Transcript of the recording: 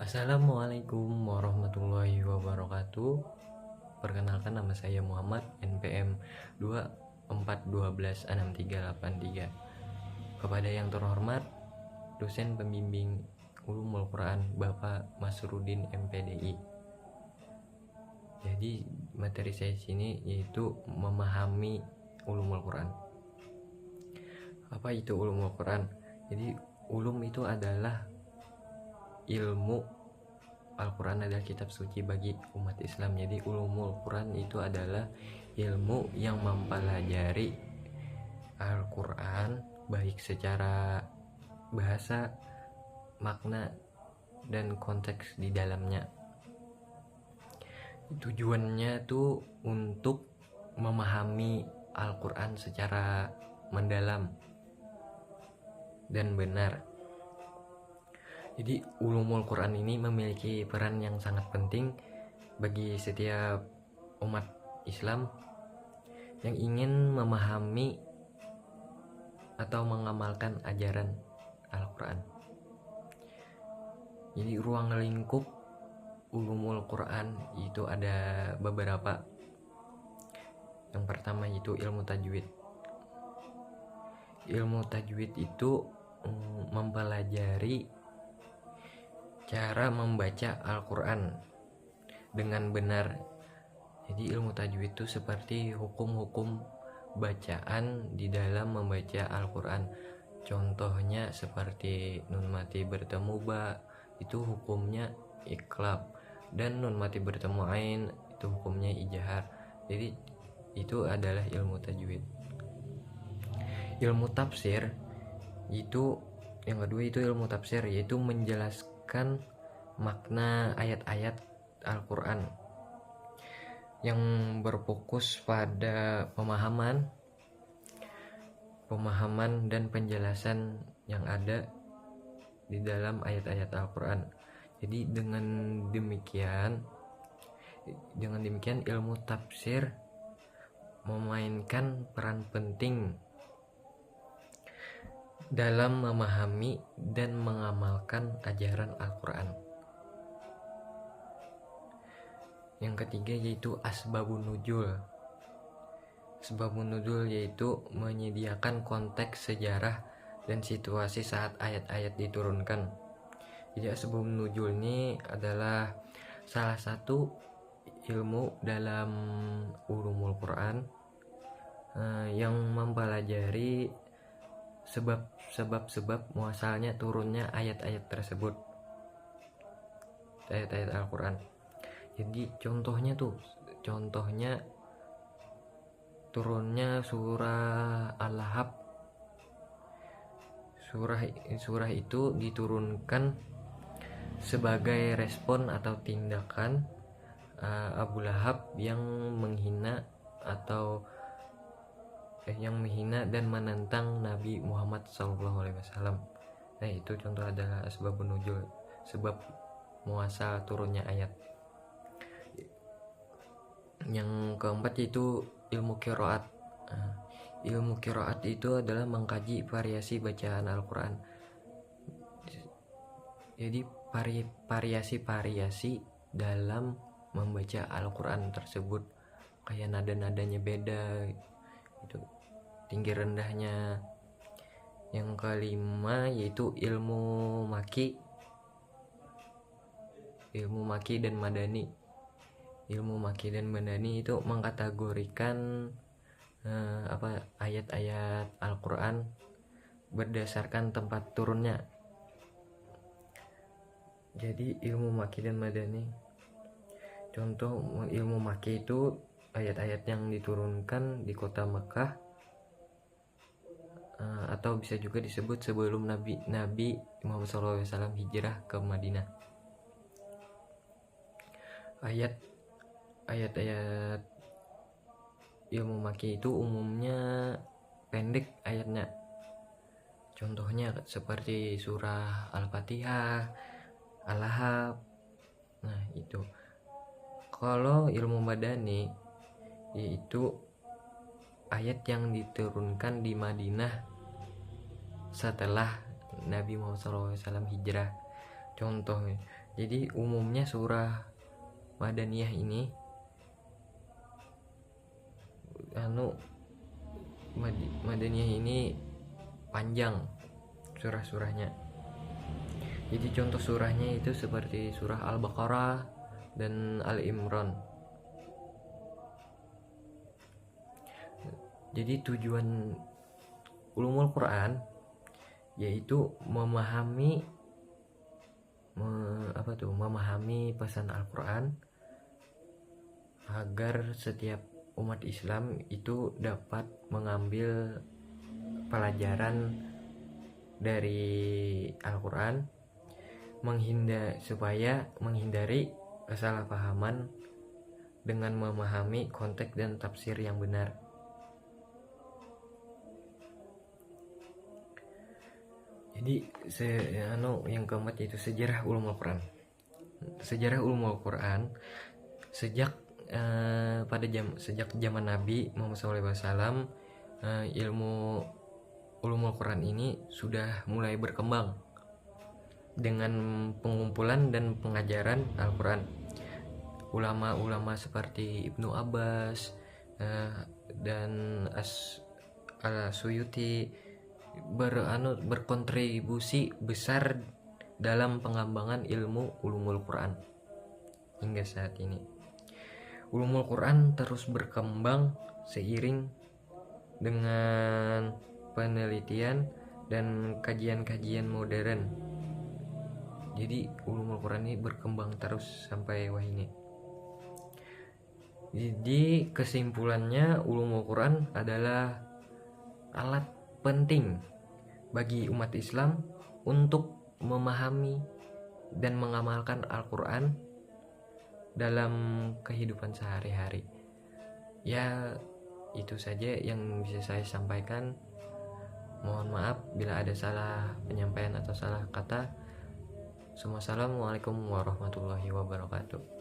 Assalamualaikum warahmatullahi wabarakatuh. Perkenalkan, nama saya Muhammad, NPM 24126383. Kepada yang terhormat dosen pembimbing Ulumul Quran Bapak Masrudin MPDI. Jadi materi saya sini yaitu memahami Ulumul Quran. Apa itu Ulumul Quran? Jadi ulum itu adalah ilmu. Al-Quran adalah kitab suci bagi umat Islam. Jadi ulumul Quran itu adalah ilmu yang mempelajari Al-Quran baik secara bahasa, makna, dan konteks di dalamnya. Tujuannya tuh untuk memahami Al-Quran secara mendalam dan benar. Jadi ulumul Quran ini memiliki peran yang sangat penting bagi setiap umat Islam yang ingin memahami atau mengamalkan ajaran Al-Quran. Jadi ruang lingkup ulumul Quran itu ada beberapa. Yang pertama itu ilmu tajwid. Ilmu tajwid itu mempelajari cara membaca Al-Quran dengan benar. Jadi ilmu tajwid itu seperti hukum-hukum bacaan di dalam membaca Al-Quran. Contohnya seperti nun mati bertemu ba, itu hukumnya iqlab, dan nun mati bertemu ain itu hukumnya ijhar. Jadi itu adalah ilmu tajwid. Ilmu tafsir itu yang kedua, itu ilmu tafsir, yaitu menjelaskan makna ayat-ayat Al-Quran yang berfokus pada pemahaman dan penjelasan yang ada di dalam ayat-ayat Al-Quran. Jadi dengan demikian ilmu tafsir memainkan peran penting dalam memahami dan mengamalkan ajaran Al-Quran. Yang ketiga yaitu asbabun nuzul. Asbabun nuzul yaitu menyediakan konteks sejarah dan situasi saat ayat-ayat diturunkan. Jadi asbabun nuzul ini adalah salah satu ilmu dalam ulumul Quran yang mempelajari sebab muasalnya turunnya ayat-ayat tersebut, ayat-ayat Al-Quran. Jadi contohnya turunnya surah Al-Lahab. Surah itu diturunkan sebagai respon atau tindakan Abu Lahab yang menghina dan menentang Nabi Muhammad SAW. Nah, itu contoh adalah asbabun nuzul, sebab muasal turunnya ayat. Yang keempat yaitu ilmu qiraat. Ilmu qiraat itu adalah mengkaji variasi bacaan Al-Quran. Jadi variasi dalam membaca Al-Quran tersebut, kayak nada-nadanya beda gitu, tinggi rendahnya. Yang kelima yaitu ilmu maki dan madani. Ilmu maki dan madani itu mengkategorikan ayat-ayat Al-Quran berdasarkan tempat turunnya. Jadi ilmu maki dan madani, contoh ilmu maki itu ayat-ayat yang diturunkan di kota Mekah, atau bisa juga disebut sebelum Nabi Muhammad SAW hijrah ke Madinah. Ayat-ayat ilmu maki itu umumnya pendek ayatnya. Contohnya seperti surah Al-Fatihah, Al-Lahab. Nah, itu. Kalau ilmu madani yaitu ayat yang diturunkan di Madinah setelah Nabi Muhammad SAW hijrah. Contohnya Jadi umumnya surah Madaniyah ini Madaniyah ini panjang surah-surahnya. Jadi contoh surahnya itu seperti surah Al-Baqarah dan Al-Imran. Jadi tujuan ulumul Quran yaitu memahami pesan Al-Quran agar setiap umat Islam itu dapat mengambil pelajaran dari Al-Quran supaya menghindari kesalahpahaman dengan memahami konteks dan tafsir yang benar. Jadi yang keempat yaitu sejarah ulumul Quran. Sejarah ulumul Quran sejak zaman Nabi Muhammad SAW, ilmu ulumul Quran ini sudah mulai berkembang dengan pengumpulan dan pengajaran Al-Quran. Ulama-ulama seperti Ibnu Abbas dan Al-Suyuti berkontribusi besar dalam pengembangan ilmu ulumul Quran hingga saat ini. Ulumul Quran terus berkembang seiring dengan penelitian dan kajian-kajian modern. Jadi ulumul Quran ini berkembang terus sampai wah ini. Jadi kesimpulannya, ulumul Quran adalah alat penting bagi umat Islam untuk memahami dan mengamalkan Al-Quran dalam kehidupan sehari-hari. Ya, itu saja yang bisa saya sampaikan. Mohon maaf bila ada salah penyampaian atau salah kata. Assalamualaikum warahmatullahi wabarakatuh.